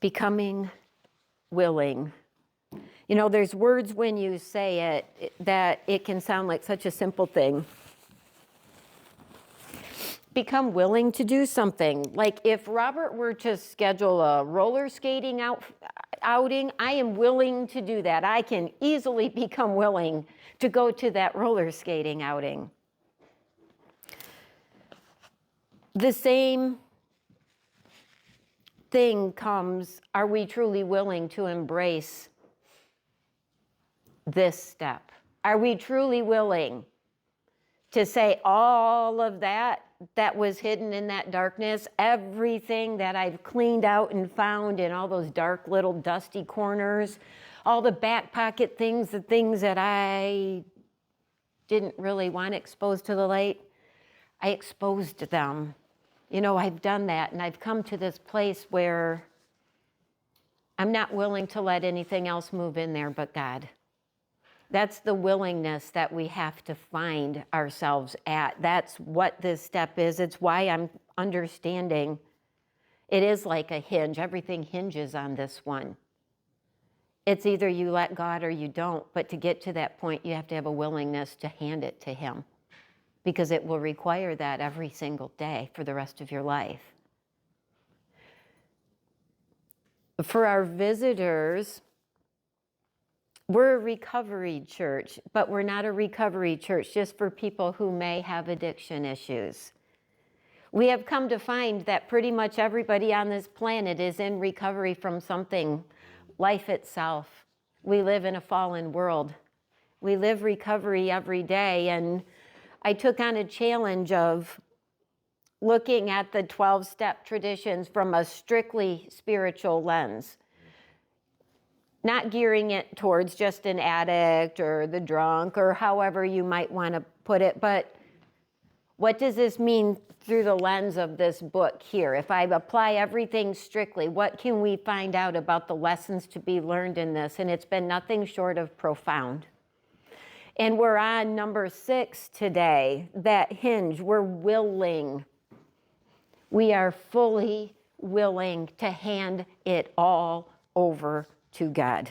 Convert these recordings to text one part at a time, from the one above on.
Becoming willing. You know, there's words when you say it that it can sound like such a simple thing. Become willing to do something. Like if Robert were to schedule a roller skating outing, I am willing to do that. I can easily become willing to go to that roller skating outing. The same thing comes, are we truly willing to embrace this step? Are we truly willing to say all of that was hidden in that darkness, everything that I've cleaned out and found in all those dark little dusty corners, all the back pocket things, the things that I didn't really want exposed to the light, I exposed them. You know, I've done that, and I've come to this place where I'm not willing to let anything else move in there but God. That's the willingness that we have to find ourselves at. That's what this step is. It's why I'm understanding it is like a hinge. Everything hinges on this one. It's either you let God or you don't, but to get to that point, you have to have a willingness to hand it to Him, because it will require that every single day for the rest of your life. For our visitors, we're a recovery church, but we're not a recovery church just for people who may have addiction issues. We have come to find that pretty much everybody on this planet is in recovery from something, life itself. We live in a fallen world. We live recovery every day, and I took on a challenge of looking at the 12-step traditions from a strictly spiritual lens. Not gearing it towards just an addict or the drunk or however you might want to put it, but what does this mean through the lens of this book here? If I apply everything strictly, what can we find out about the lessons to be learned in this? And it's been nothing short of profound. And we're on number 6 today, that hinge. We're willing. We are fully willing to hand it all over to God.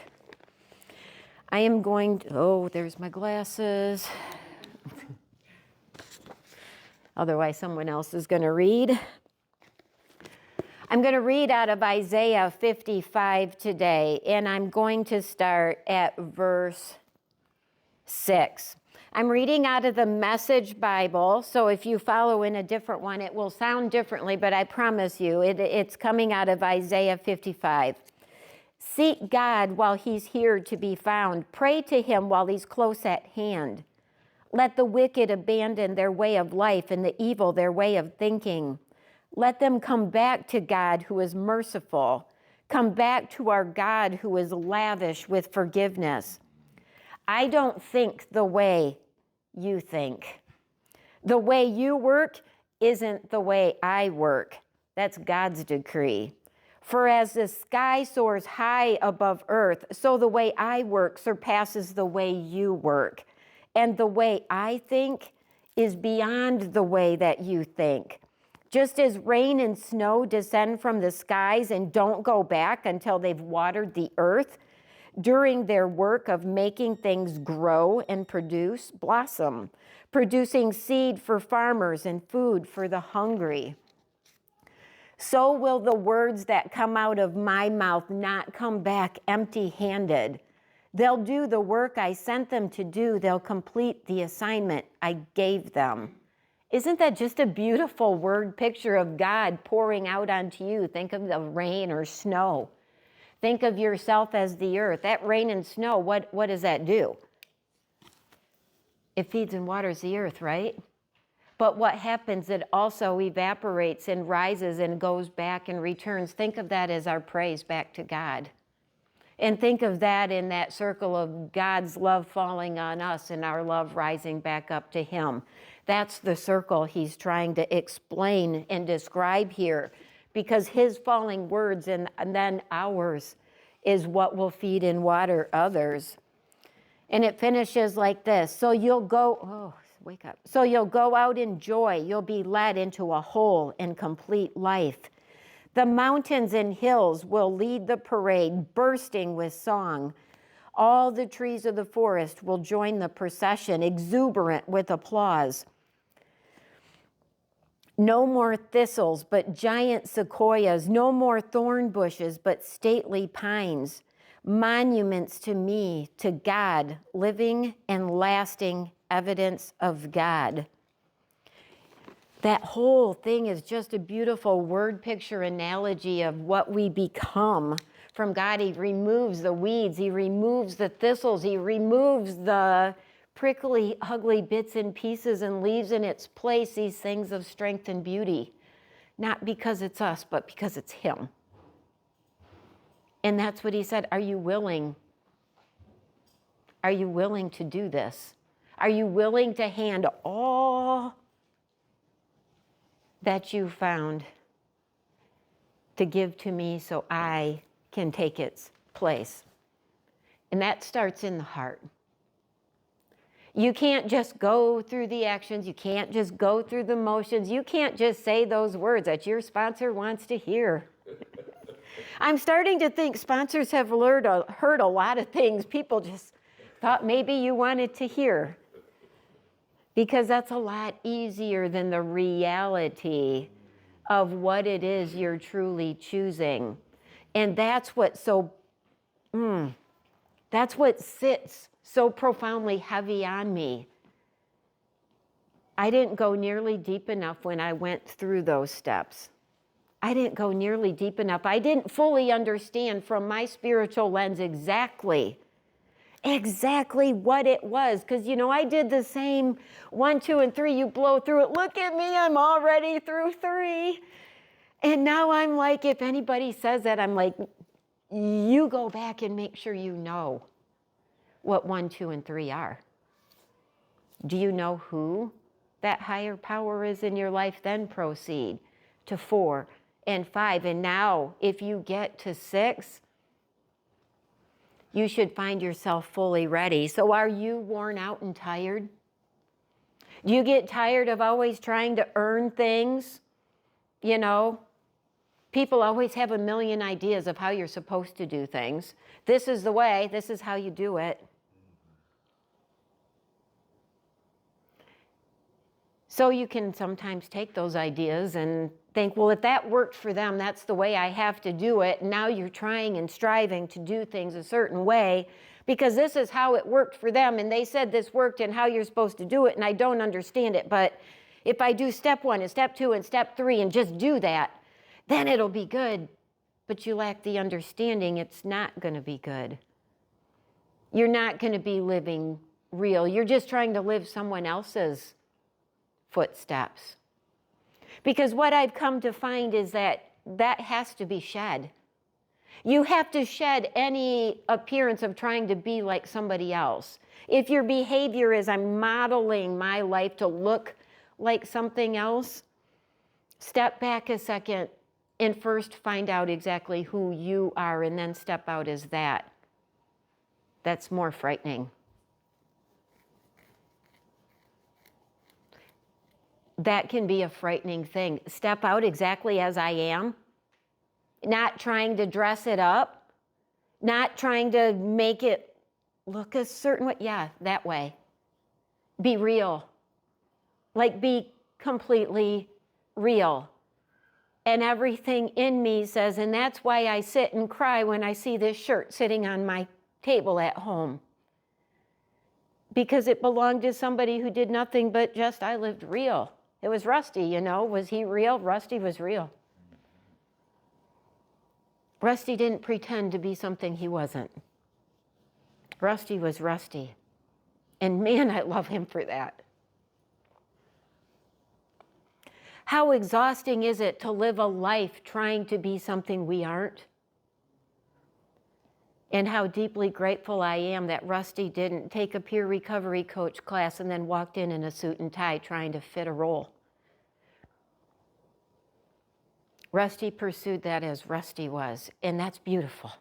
I am going to, oh, there's my glasses. Otherwise, someone else is going to read. I'm going to read out of Isaiah 55 today, and I'm going to start at verse 6. I'm reading out of the Message Bible, so if you follow in a different one, it will sound differently, but I promise you, it's coming out of Isaiah 55. Seek God while He's here to be found. Pray to Him while He's close at hand. Let the wicked abandon their way of life and the evil their way of thinking. Let them come back to God who is merciful. Come back to our God who is lavish with forgiveness. I don't think the way you think. The way you work isn't the way I work. That's God's decree. For as the sky soars high above earth, so the way I work surpasses the way you work. And the way I think is beyond the way that you think. Just as rain and snow descend from the skies and don't go back until they've watered the earth, during their work of making things grow and blossom, producing seed for farmers and food for the hungry. So will the words that come out of my mouth not come back empty-handed. They'll do the work I sent them to do. They'll complete the assignment I gave them. Isn't that just a beautiful word picture of God pouring out onto you? Think of the rain or snow. Think of yourself as the earth. That rain and snow, what does that do? It feeds and waters the earth, right? But what happens, it also evaporates and rises and goes back and returns. Think of that as our praise back to God. And think of that in that circle of God's love falling on us and our love rising back up to Him. That's the circle He's trying to explain and describe here, because His falling words and then ours is what will feed and water others. And it finishes like this. So you'll go, wake up. So you'll go out in joy. You'll be led into a whole and complete life. The mountains and hills will lead the parade, bursting with song. All the trees of the forest will join the procession, exuberant with applause. No more thistles, but giant sequoias. No more thorn bushes, but stately pines. Monuments to me, to God, living and lasting evidence of God. That whole thing is just a beautiful word picture analogy of what we become from God. He removes the weeds. He removes the thistles. He removes the prickly, ugly bits and pieces and leaves in its place these things of strength and beauty. Not because it's us, but because it's him. And that's what he said. Are you willing? Are you willing to do this? Are you willing to hand all that you found to give to me so I can take its place? And that starts in the heart. You can't just go through the actions. You can't just go through the motions. You can't just say those words that your sponsor wants to hear. I'm starting to think sponsors have heard a lot of things people just thought maybe you wanted to hear. Because that's a lot easier than the reality of what it is you're truly choosing. And that's what that's what sits so profoundly heavy on me. I didn't go nearly deep enough when I went through those steps. I didn't go nearly deep enough. I didn't fully understand from my spiritual lens exactly what it was. Because, I did the same 1, 2, and 3. You blow through it. Look at me, I'm already through 3. And now I'm like, if anybody says that, I'm like, you go back and make sure you know what 1, 2, and 3 are. Do you know who that higher power is in your life? Then proceed to 4 and 5. And now, if you get to 6, you should find yourself fully ready. So are you worn out and tired? Do you get tired of always trying to earn things? People always have a million ideas of how you're supposed to do things. This is the way, this is how you do it. So you can sometimes take those ideas and think, well, if that worked for them, that's the way I have to do it. And now you're trying and striving to do things a certain way because this is how it worked for them. And they said this worked and how you're supposed to do it. And I don't understand it. But if I do step 1 and step 2 and step 3 and just do that, then it'll be good. But you lack the understanding. It's not going to be good. You're not going to be living real. You're just trying to live someone else's footsteps. Because what I've come to find is that has to be shed. You have to shed any appearance of trying to be like somebody else. If your behavior is I'm modeling my life to look like something else, step back a second and first find out exactly who you are and then step out as that. That's more frightening. That can be a frightening thing. Step out exactly as I am, not trying to dress it up, not trying to make it look a certain way. Yeah, that way. Be real. Like be completely real. And everything in me says, and that's why I sit and cry when I see this shirt sitting on my table at home. Because it belonged to somebody who did nothing but just, I lived real. It was Rusty, Was he real? Rusty was real. Rusty didn't pretend to be something he wasn't. Rusty was Rusty. And man, I love him for that. How exhausting is it to live a life trying to be something we aren't? And how deeply grateful I am that Rusty didn't take a peer recovery coach class and then walked in a suit and tie trying to fit a role. Rusty pursued that as Rusty was, and that's beautiful.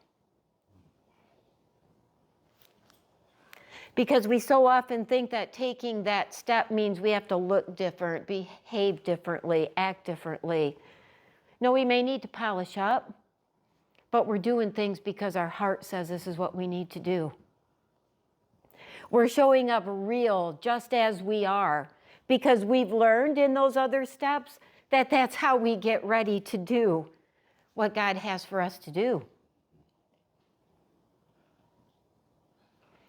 Because we so often think that taking that step means we have to look different, behave differently, act differently. No, we may need to polish up, but we're doing things because our heart says this is what we need to do. We're showing up real just as we are because we've learned in those other steps that that's how we get ready to do what God has for us to do.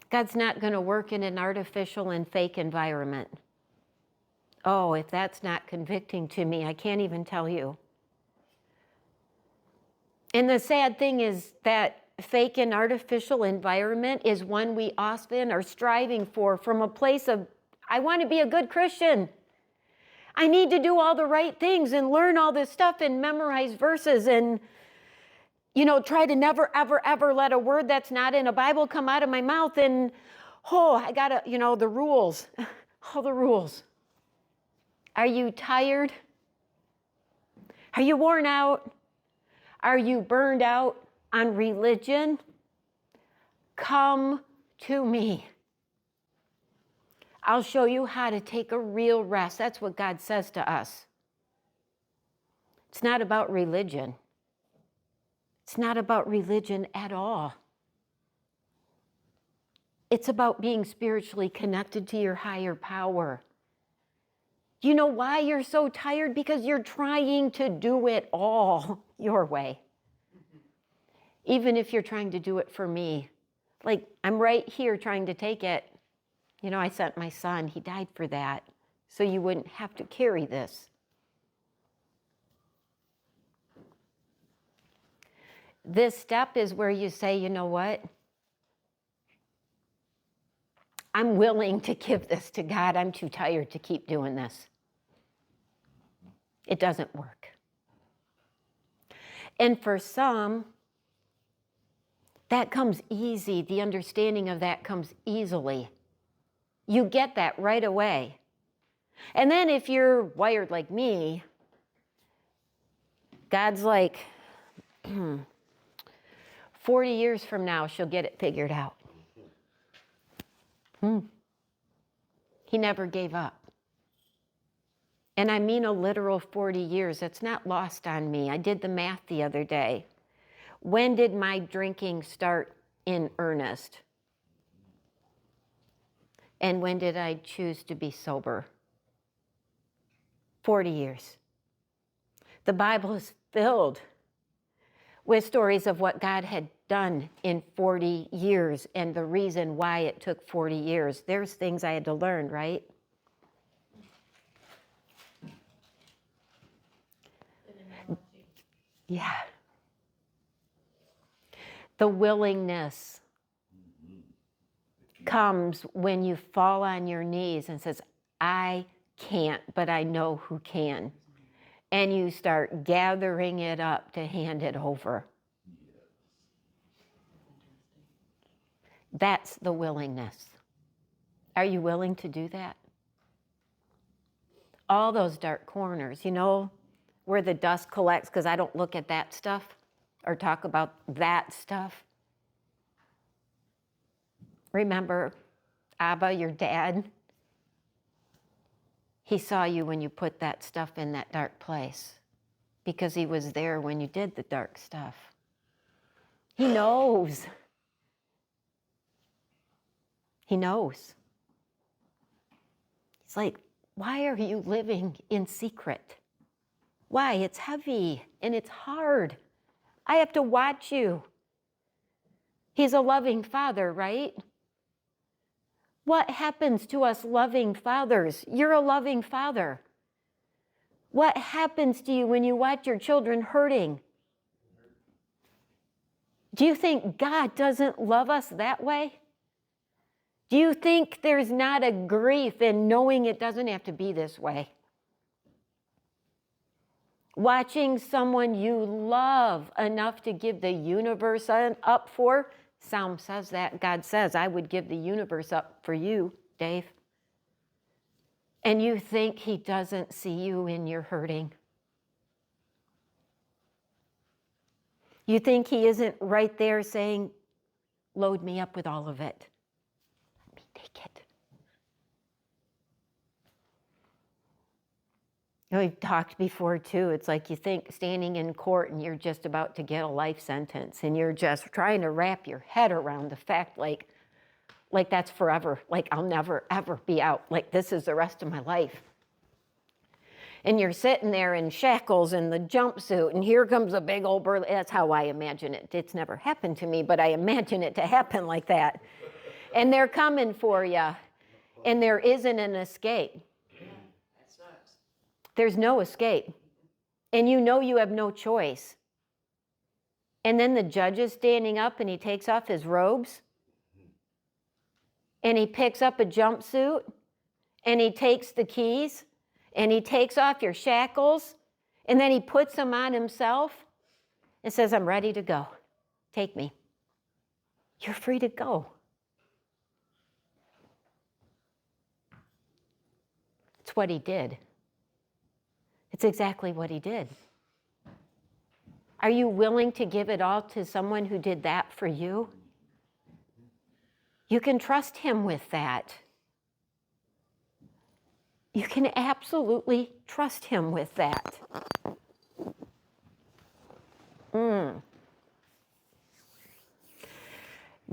God's not going to work in an artificial and fake environment. Oh, if that's not convicting to me, I can't even tell you. And the sad thing is that fake and artificial environment is one we often are striving for from a place of, I want to be a good Christian. I need to do all the right things and learn all this stuff and memorize verses and, try to never, ever, ever let a word that's not in a Bible come out of my mouth. And, I got to, the rules, all the rules. Are you tired? Are you worn out? Are you burned out on religion? Come to me. I'll show you how to take a real rest. That's what God says to us. It's not about religion. It's not about religion at all. It's about being spiritually connected to your higher power. You know why you're so tired? Because you're trying to do it all your way. Even if you're trying to do it for me. Like, I'm right here trying to take it. I sent my son. He died for that. So you wouldn't have to carry this. This step is where you say, you know what? I'm willing to give this to God. I'm too tired to keep doing this. It doesn't work. And for some, that comes easy. The understanding of that comes easily. You get that right away. And then if you're wired like me, God's like, 40 years from now, she'll get it figured out. He never gave up. And I mean a literal 40 years. That's not lost on me. I did the math the other day. When did my drinking start in earnest? And when did I choose to be sober? 40 years. The Bible is filled with stories of what God had done in 40 years and the reason why it took 40 years. There's things I had to learn, right? Yeah. The willingness comes when you fall on your knees and says, I can't, but I know who can. And you start gathering it up to hand it over. That's the willingness. Are you willing to do that? All those dark corners, where the dust collects, because I don't look at that stuff or talk about that stuff. Remember Abba, your dad? He saw you when you put that stuff in that dark place because he was there when you did the dark stuff. He knows. He knows. He's like, why are you living in secret? Why? It's heavy and it's hard. I have to watch you. He's a loving father, right? What happens to us loving fathers? You're a loving father. What happens to you when you watch your children hurting? Do you think God doesn't love us that way? Do you think there's not a grief in knowing it doesn't have to be this way? Watching someone you love enough to give the universe up for, Psalm says that. God says, I would give the universe up for you, Dave. And you think he doesn't see you in your hurting. You think he isn't right there saying, load me up with all of it. Let me take it. We've talked before too. It's like you think standing in court and you're just about to get a life sentence and you're just trying to wrap your head around the fact like that's forever. Like I'll never ever be out. Like this is the rest of my life. And you're sitting there in shackles in the jumpsuit and here comes a big old burly. That's how I imagine it. It's never happened to me, but I imagine it to happen like that. And they're coming for you and there isn't an escape. There's no escape. And you know you have no choice. And then the judge is standing up and he takes off his robes. And he picks up a jumpsuit. And he takes the keys. And he takes off your shackles. And then he puts them on himself. And says, I'm ready to go. Take me. You're free to go. It's what he did. It's exactly what he did. Are you willing to give it all to someone who did that for you? You can trust him with that. You can absolutely trust him with that.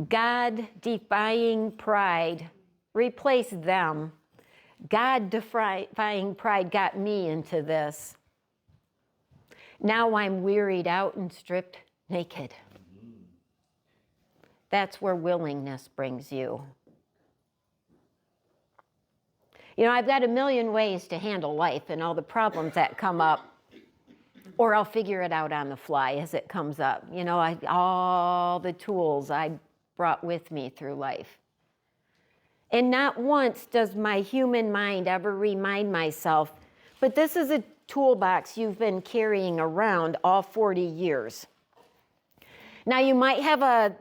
God-defying pride. Replace them. God-defying pride got me into this. Now I'm wearied out and stripped naked. That's where willingness brings you. You know, I've got a million ways to handle life and all the problems that come up, or I'll figure it out on the fly as it comes up. You know, all the tools I brought with me through life. And not once does my human mind ever remind myself, but this is a toolbox you've been carrying around all 40 years. Now you might have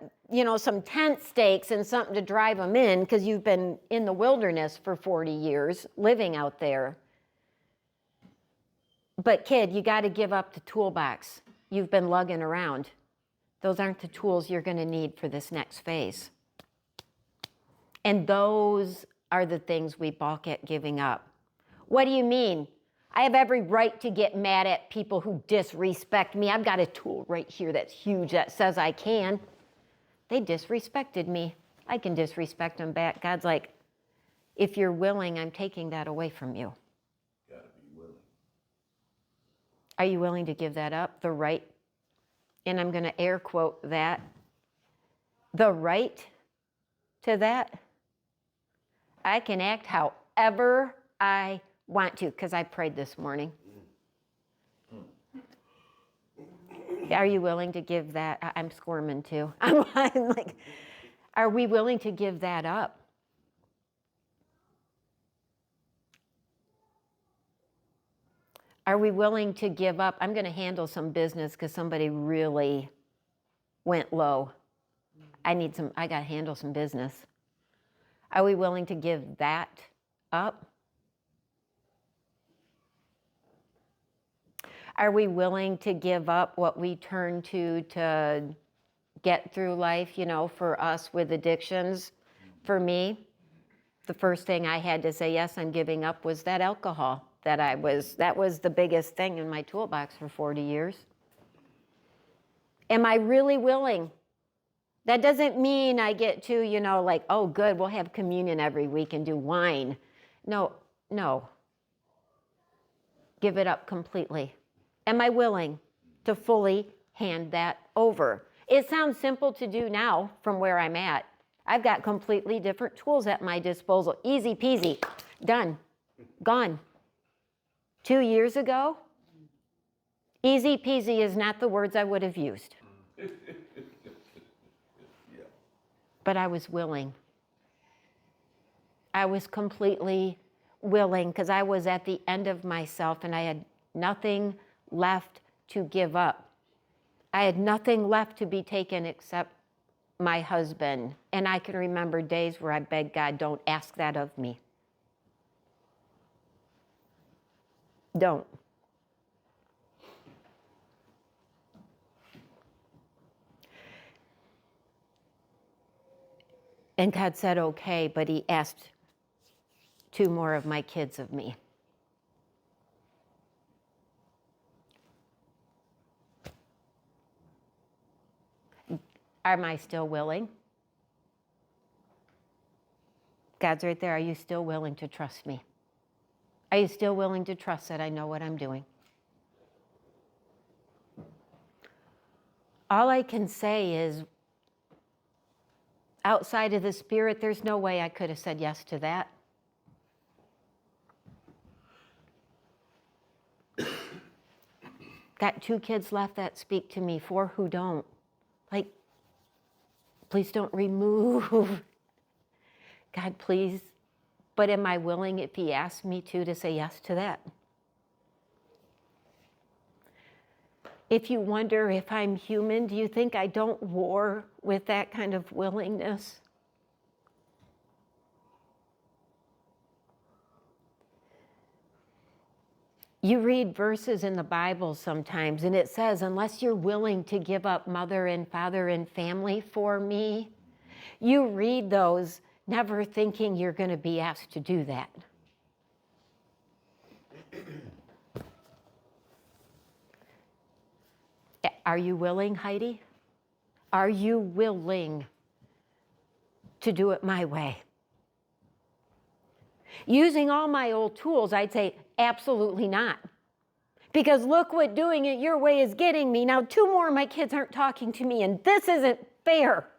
some tent stakes and something to drive them in because you've been in the wilderness for 40 years living out there. But kid, you got to give up the toolbox you've been lugging around. Those aren't the tools you're going to need for this next phase. And those are the things we balk at giving up. What do you mean? I have every right to get mad at people who disrespect me. I've got a tool right here that's huge that says I can. They disrespected me. I can disrespect them back. God's like, if you're willing, I'm taking that away from you. Gotta be willing. Are you willing to give that up? The right, and I'm going to air quote that, the right to that. I can act however I want to, because I prayed this morning. Are you willing to give that? I'm squirming too. I'm like, are we willing to give that up? Are we willing to give up? I'm going to handle some business because somebody really went low. I got to handle some business. Are we willing to give that up? Are we willing to give up what we turn to get through life, you know, for us with addictions? For me, the first thing I had to say, yes, I'm giving up, was that alcohol that was the biggest thing in my toolbox for 40 years. Am I really willing? That doesn't mean I get to, you know, like, oh, good, we'll have communion every week and do wine. No. Give it up completely. Am I willing to fully hand that over? It sounds simple to do now from where I'm at. I've got completely different tools at my disposal. Easy peasy, done, gone. 2 years ago, easy peasy is not the words I would have used. But I was willing. I was completely willing because I was at the end of myself and I had nothing left to give up. I had nothing left to be taken except my husband. And I can remember days where I begged God, don't ask that of me. Don't. And God said, okay, but he asked 2 more of my kids of me. Am I still willing? God's right there. Are you still willing to trust me? Are you still willing to trust that I know what I'm doing? All I can say is, outside of the Spirit, there's no way I could have said yes to that. Got 2 kids left that speak to me, 4 who don't. Like, please don't remove. God, please. But am I willing, if he asks me to say yes to that? If you wonder if I'm human, do you think I don't war with that kind of willingness? You read verses in the Bible sometimes, and it says, unless you're willing to give up mother and father and family for me, you read those never thinking you're going to be asked to do that. Are you willing, Heidi? Are you willing to do it my way? Using all my old tools, I'd say absolutely not. Because look what doing it your way is getting me. Now 2 more of my kids aren't talking to me, and this isn't fair.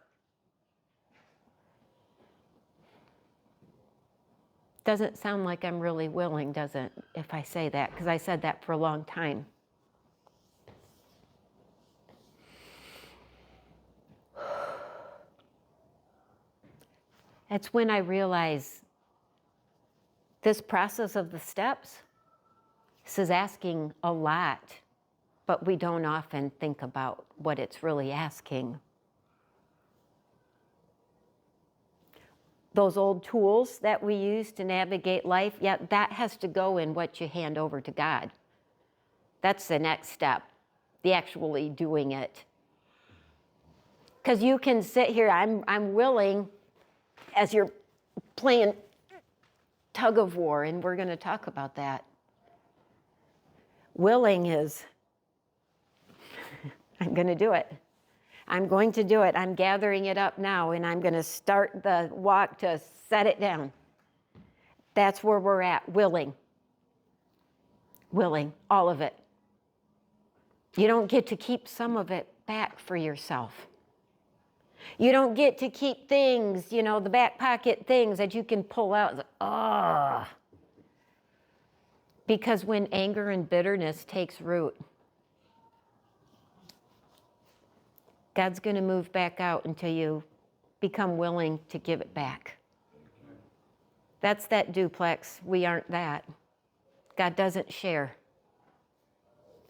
Doesn't sound like I'm really willing, does it, if I say that? Because I said that for a long time. That's when I realize this process of the steps, this is asking a lot, but we don't often think about what it's really asking. Those old tools that we use to navigate life, yeah, that has to go in what you hand over to God. That's the next step, the actually doing it. Because you can sit here, I'm willing, as you're playing tug of war, and we're going to talk about that. Willing is, I'm going to do it. I'm going to do it. I'm gathering it up now, and I'm going to start the walk to set it down. That's where we're at, willing. Willing, all of it. You don't get to keep some of it back for yourself. You don't get to keep things, the back pocket things that you can pull out. Because when anger and bitterness takes root, God's going to move back out until you become willing to give it back. That's that duplex. We aren't that. God doesn't share.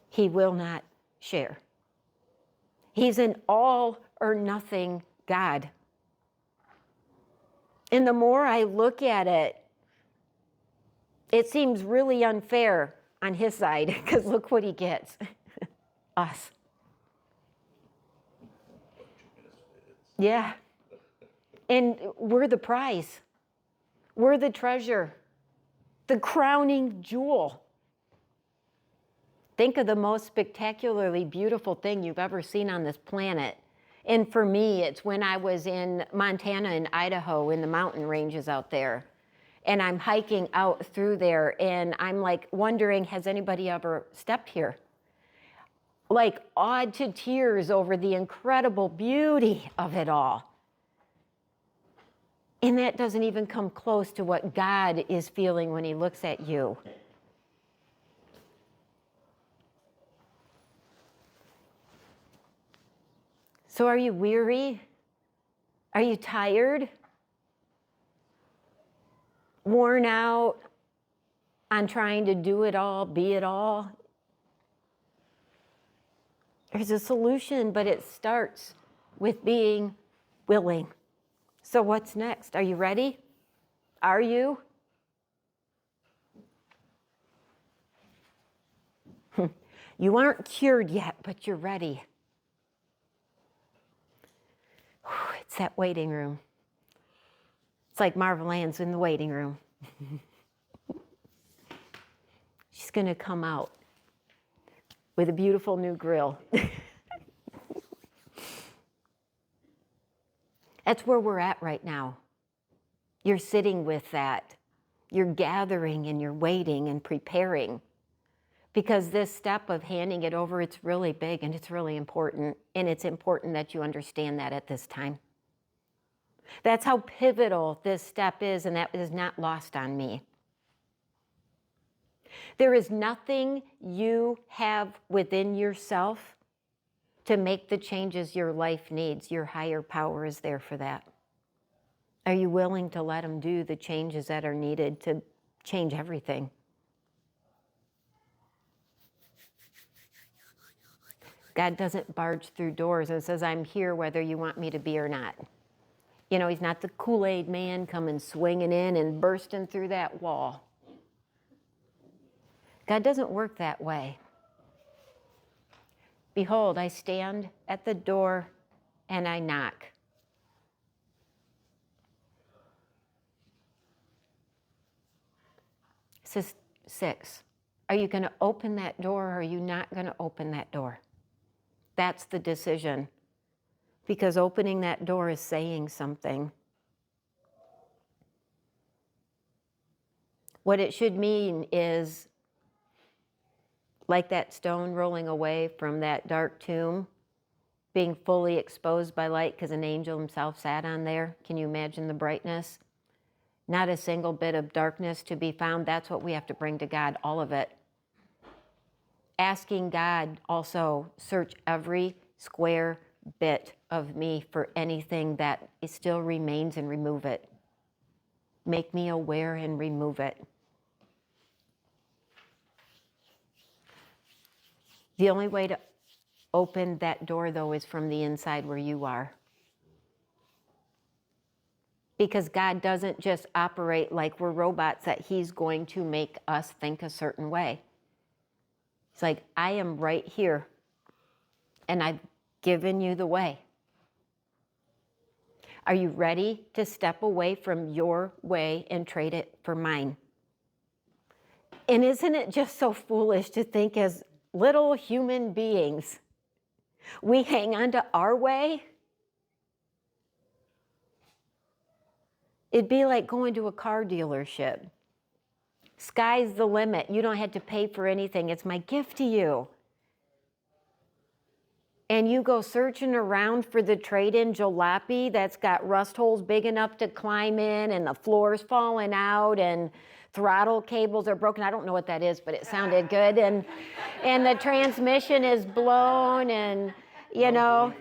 He will not share. He's an all or nothing God. And the more I look at it, it seems really unfair on his side, because look what he gets. Us. Yeah. And we're the prize. We're the treasure. The crowning jewel. Think of the most spectacularly beautiful thing you've ever seen on this planet. And for me, it's when I was in Montana and Idaho in the mountain ranges out there. And I'm hiking out through there, and I'm like wondering, has anybody ever stepped here? Like awed to tears over the incredible beauty of it all. And that doesn't even come close to what God is feeling when he looks at you. So are you weary? Are you tired? Worn out on trying to do it all, be it all? There's a solution, but it starts with being willing. So what's next? Are you ready? Are you? You aren't cured yet, but you're ready. It's that waiting room. It's like Marvel Ann's in the waiting room. She's going to come out with a beautiful new grill. That's where we're at right now. You're sitting with that. You're gathering and you're waiting and preparing. Because this step of handing it over, it's really big and it's really important. And it's important that you understand that at this time. That's how pivotal this step is, and that is not lost on me. There is nothing you have within yourself to make the changes your life needs. Your higher power is there for that. Are you willing to let him do the changes that are needed to change everything? God doesn't barge through doors and says, I'm here whether you want me to be or not. You know, he's not the Kool-Aid man coming swinging in and bursting through that wall. God doesn't work that way. Behold, I stand at the door and I knock. This is 6. Are you going to open that door or are you not going to open that door? That's the decision. Because opening that door is saying something. What it should mean is, like that stone rolling away from that dark tomb, being fully exposed by light because an angel himself sat on there. Can you imagine the brightness? Not a single bit of darkness to be found. That's what we have to bring to God, all of it. Asking God also, search every square bit of me for anything that still remains and remove it. Make me aware and remove it. The only way to open that door, though, is from the inside where you are. Because God doesn't just operate like we're robots that he's going to make us think a certain way. It's like, I am right here, and I've given you the way. Are you ready to step away from your way and trade it for mine? And isn't it just so foolish to think as little human beings, we hang on to our way? It'd be like going to a car dealership. Sky's the limit. You don't have to pay for anything. It's my gift to you. And you go searching around for the trade-in jalopy that's got rust holes big enough to climb in, and the floor's falling out, and throttle cables are broken. I don't know what that is, but it sounded good. And the transmission is blown, and, you know.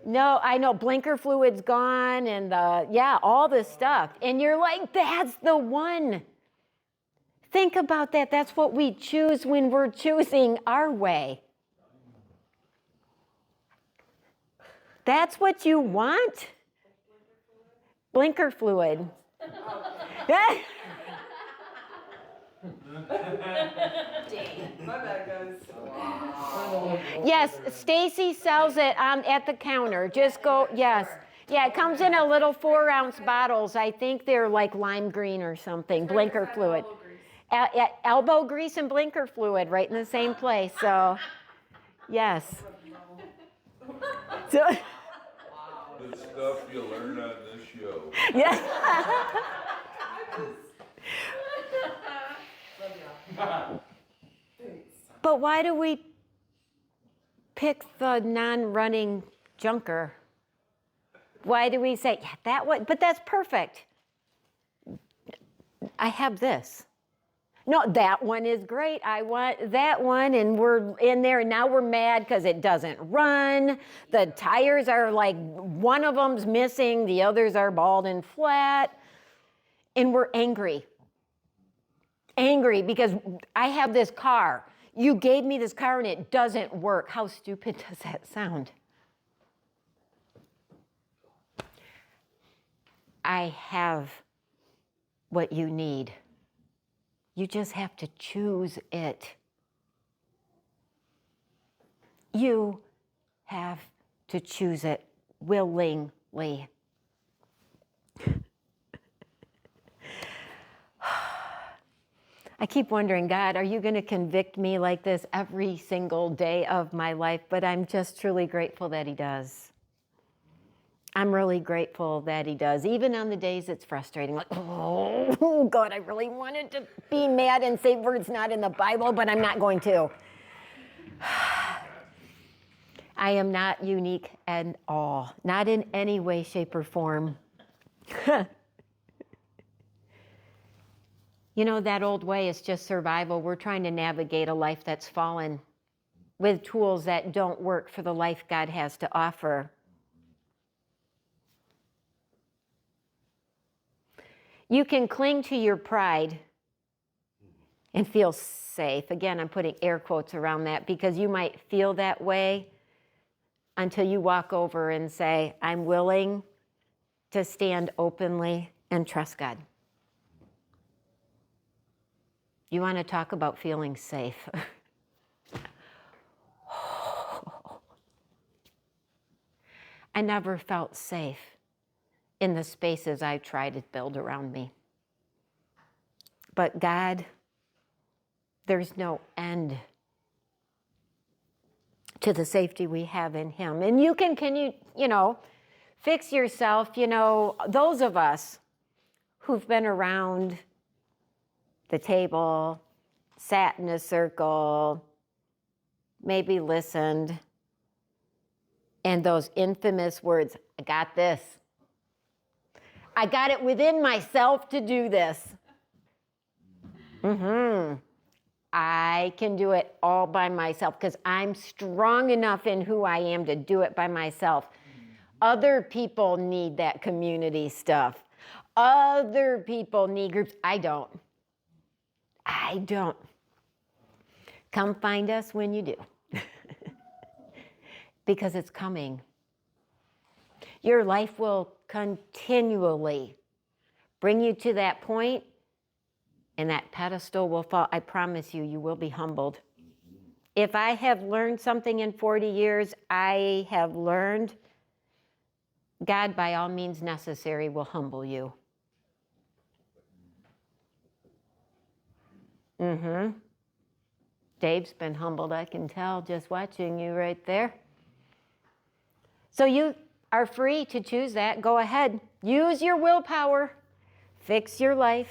No, I know, blinker fluid's gone, and all this stuff. And you're like, that's the one. Think about that. That's what we choose when we're choosing our way. That's what you want? Blinker fluid. Dang. My bad, guys. Yes, Stacy sells it at the counter. Just go, yes. Yeah, it comes in a little 4-ounce bottles. I think they're like lime green or something, blinker fluid. Elbow grease and blinker fluid right in the same place. So, yes. So, the stuff you learn on this show. yes. But why do we pick the non-running junker? Why do we say, yeah, that one, but that's perfect. I have this. No, that one is great. I want that one, and we're in there, and now we're mad because it doesn't run. The tires are like, one of them's missing, the others are bald and flat, and we're angry. Angry because I have this car. You gave me this car and it doesn't work. How stupid does that sound? I have what you need. You just have to choose it. You have to choose it willingly. I keep wondering, God, are you going to convict me like this every single day of my life? But I'm just truly grateful that he does. I'm really grateful that he does, even on the days it's frustrating. Like, oh, God, I really wanted to be mad and say words not in the Bible, but I'm not going to. I am not unique at all, not in any way, shape, or form. You know, that old way is just survival. We're trying to navigate a life that's fallen with tools that don't work for the life God has to offer. You can cling to your pride and feel safe. Again, I'm putting air quotes around that because you might feel that way until you walk over and say, I'm willing to stand openly and trust God. You want to talk about feeling safe. I never felt safe in the spaces I tried to build around me. But God, there's no end to the safety we have in Him. And you can fix yourself, those of us who've been around the table, sat in a circle, maybe listened, and those infamous words, I got this. I got it within myself to do this. I can do it all by myself because I'm strong enough in who I am to do it by myself. Other people need that community stuff. Other people need groups. I don't. Come find us when you do. Because it's coming. Your life will continually bring you to that point, and that pedestal will fall. I promise you, you will be humbled. If I have learned something in 40 years, I have learned God, by all means necessary, will humble you. Dave's been humbled, I can tell, just watching you right there. So you are free to choose that. Go ahead. Use your willpower. Fix your life.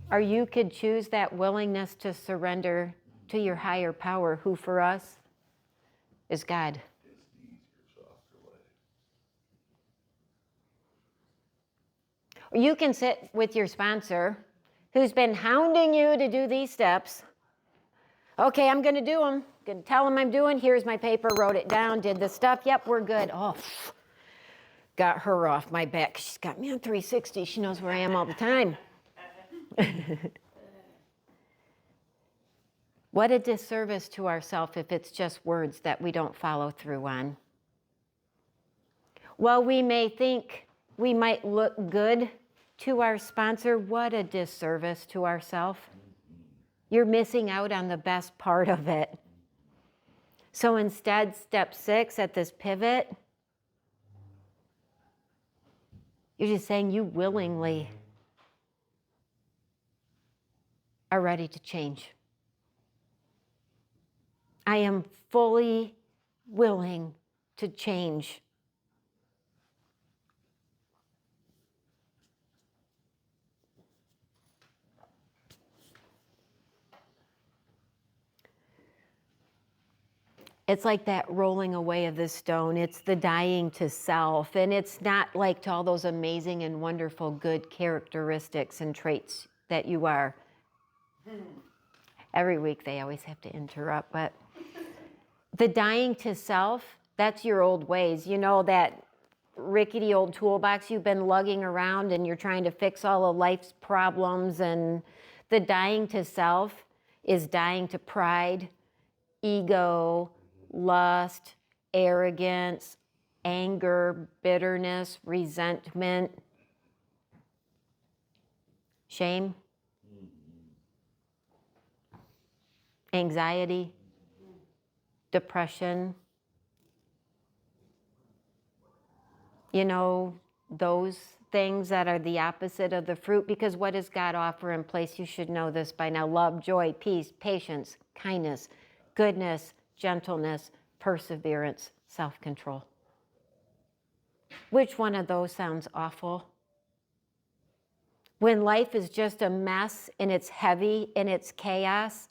Or you could choose that willingness to surrender to your higher power, who for us is God. Or you can sit with your sponsor who's been hounding you to do these steps. Okay, I'm going to do them. Going to tell them I'm doing. Here's my paper, wrote it down, did the stuff. Yep, we're good. Oh, got her off my back. She's got me on 360. She knows where I am all the time. What a disservice to ourselves if it's just words that we don't follow through on. While we may think we might look good to our sponsor, what a disservice to ourselves. You're missing out on the best part of it. So instead, step 6 at this pivot, you're just saying you willingly are ready to change. I am fully willing to change. It's like that rolling away of the stone. It's the dying to self. And it's not like to all those amazing and wonderful good characteristics and traits that you are. Every week they always have to interrupt, but the dying to self, that's your old ways. You know, that rickety old toolbox you've been lugging around and you're trying to fix all of life's problems. And the dying to self is dying to pride, ego, lust, arrogance, anger, bitterness, resentment, shame, anxiety, depression. You know, those things that are the opposite of the fruit, because what does God offer in place? You should know this by now. Love, joy, peace, patience, kindness, goodness, gentleness, perseverance, self-control. Which one of those sounds awful? When life is just a mess and it's heavy and it's chaos,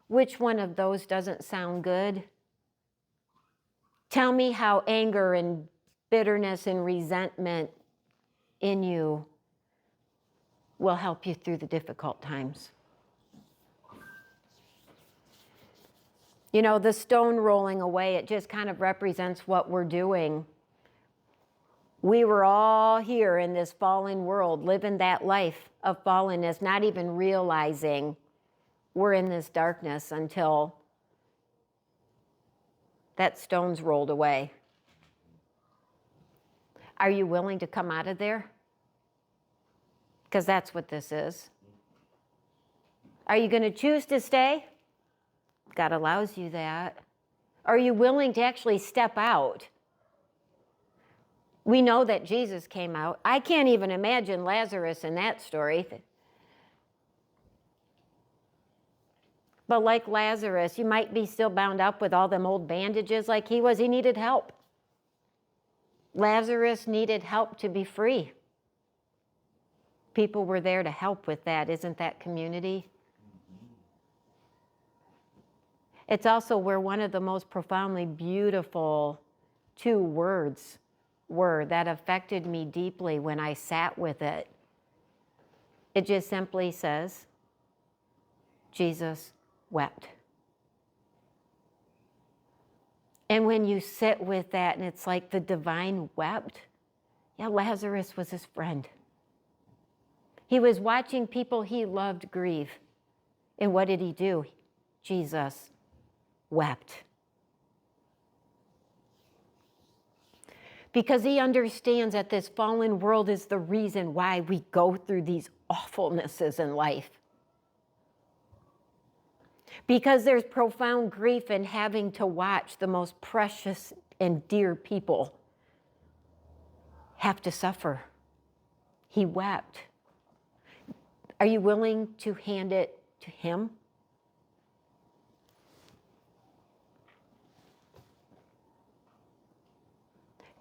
which one of those doesn't sound good? Tell me how anger and bitterness and resentment in you will help you through the difficult times. You know, the stone rolling away, it just kind of represents what we're doing. We were all here in this fallen world, living that life of fallenness, not even realizing we're in this darkness until that stone's rolled away. Are you willing to come out of there? Because that's what this is. Are you going to choose to stay? God allows you that. Are you willing to actually step out? We know that Jesus came out. I can't even imagine Lazarus in that story. But like Lazarus, you might be still bound up with all them old bandages like he was. He needed help. Lazarus needed help to be free. People were there to help with that. Isn't that community? It's also where one of the most profoundly beautiful two words were that affected me deeply when I sat with it. It just simply says, Jesus wept. And when you sit with that and it's like the divine wept, yeah, Lazarus was his friend. He was watching people he loved grieve. And what did he do? Jesus wept. Because he understands that this fallen world is the reason why we go through these awfulnesses in life. Because there's profound grief in having to watch the most precious and dear people have to suffer. He wept. Are you willing to hand it to him?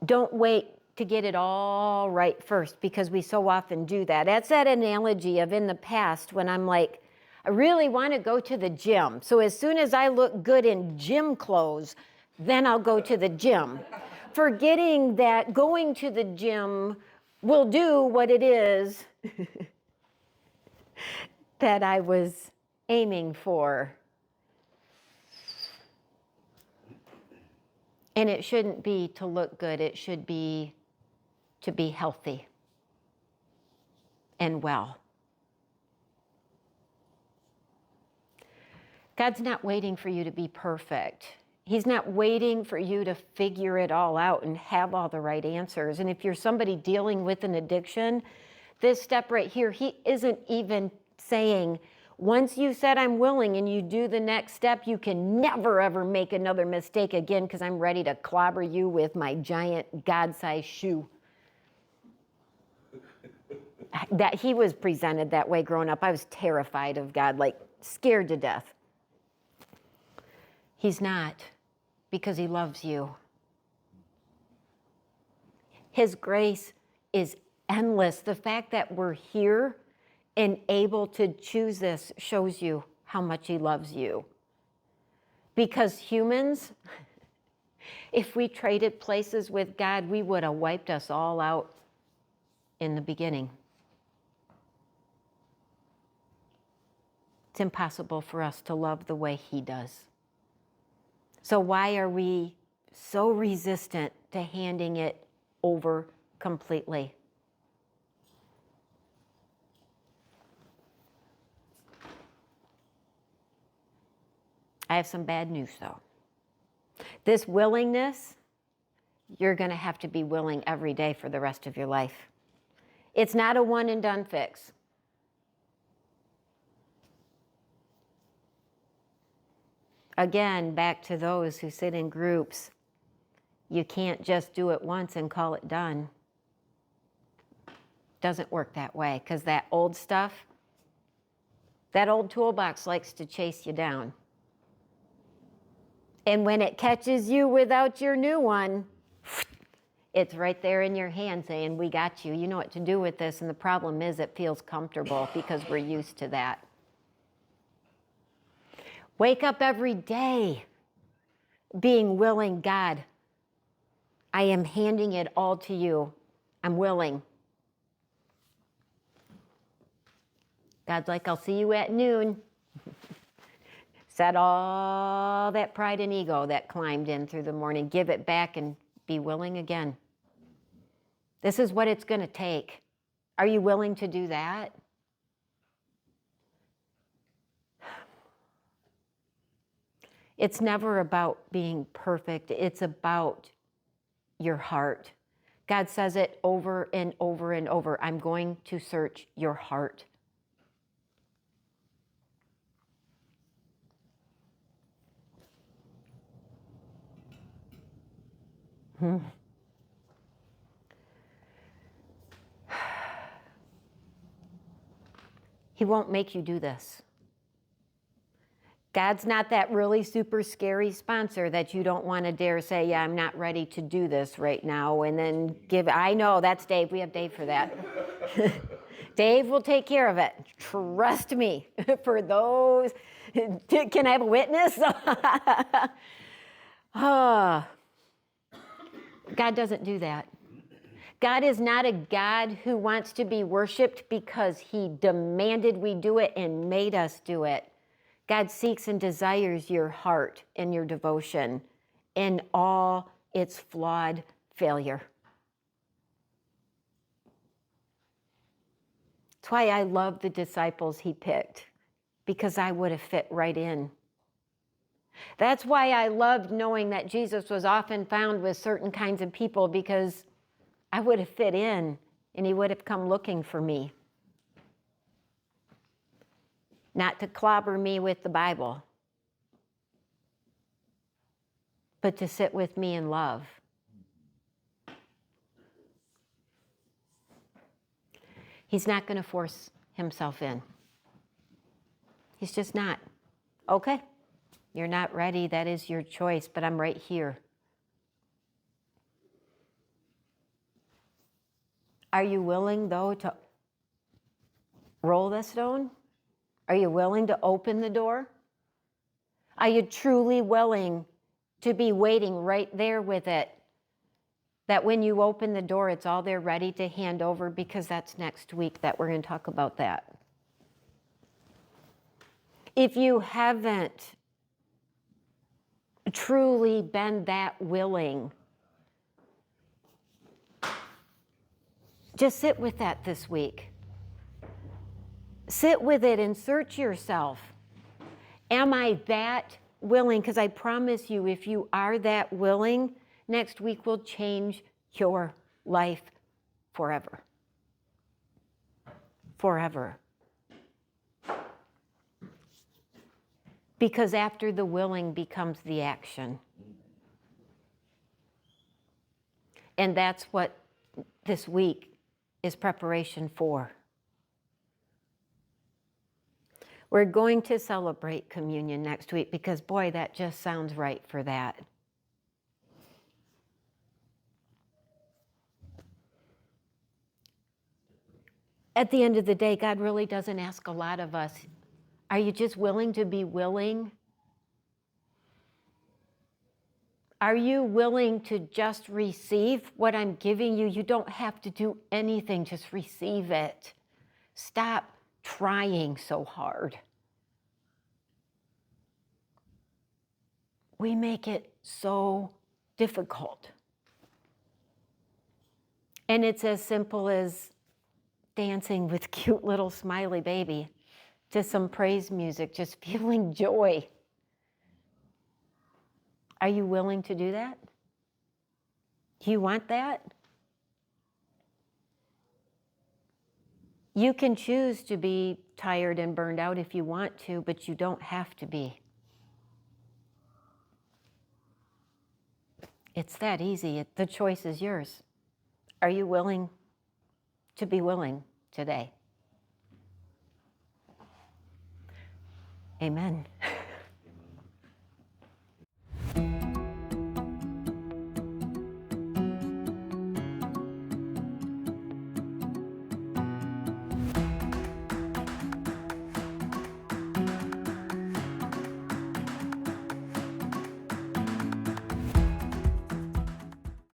Don't wait to get it all right first, because we so often do that. That's that analogy of in the past when I'm like, I really want to go to the gym. So as soon as I look good in gym clothes, then I'll go to the gym. Forgetting that going to the gym will do what it is that I was aiming for. And it shouldn't be to look good. It should be to be healthy and well. God's not waiting for you to be perfect. He's not waiting for you to figure it all out and have all the right answers. And if you're somebody dealing with an addiction, this step right here, he isn't even saying, once you said I'm willing and you do the next step, you can never ever make another mistake again because I'm ready to clobber you with my giant God-sized shoe. That he was presented that way growing up. I was terrified of God, like scared to death. He's not, because he loves you. His grace is endless. The fact that we're here and able to choose this shows you how much he loves you. Because humans, if we traded places with God, we would have wiped us all out in the beginning. It's impossible for us to love the way he does. So why are we so resistant to handing it over completely? I have some bad news, though. This willingness, you're going to have to be willing every day for the rest of your life. It's not a one and done fix. Again, back to those who sit in groups, you can't just do it once and call it done. Doesn't work that way, because that old stuff, that old toolbox likes to chase you down. And when it catches you without your new one, It's right there in your hand saying, we got you. You know what to do with this. And the problem is it feels comfortable because we're used to that. Wake up every day being willing. God, I am handing it all to you. I'm willing. God's like, I'll see you at noon. Set all that pride and ego that climbed in through the morning. Give it back and be willing again. This is what it's going to take. Are you willing to do that? It's never about being perfect. It's about your heart. God says it over and over and over. I'm going to search your heart. He won't make you do this. God's not that really super scary sponsor that you don't want to dare say, yeah, I'm not ready to do this right now. And then I know, that's Dave. We have Dave for that. Dave will take care of it. Trust me. For those, can I have a witness? Oh, God doesn't do that. God is not a God who wants to be worshiped because he demanded we do it and made us do it. God seeks and desires your heart and your devotion in all its flawed failure. That's why I love the disciples he picked, because I would have fit right in. That's why I loved knowing that Jesus was often found with certain kinds of people, because I would have fit in and he would have come looking for me. Not to clobber me with the Bible, but to sit with me in love. He's not going to force himself in. He's just not. Okay, you're not ready. That is your choice, but I'm right here. Are you willing, though, to roll the stone? Are you willing to open the door? Are you truly willing to be waiting right there with it? That when you open the door, it's all there ready to hand over, because that's next week that we're going to talk about that. If you haven't truly been that willing, just sit with that this week. Sit with it and search yourself. Am I that willing? Because I promise you, if you are that willing, next week will change your life forever. Forever. Because after the willing becomes the action. And that's what this week is preparation for. We're going to celebrate communion next week because, boy, that just sounds right for that. At the end of the day, God really doesn't ask a lot of us. Are you just willing to be willing? Are you willing to just receive what I'm giving you? You don't have to do anything, just receive it. Stop trying so hard. We make it so difficult. And it's as simple as dancing with cute little smiley baby to some praise music, just feeling joy. Are you willing to do that? Do you want that? You can choose to be tired and burned out if you want to, but you don't have to be. It's that easy. The choice is yours. Are you willing to be willing today? Amen.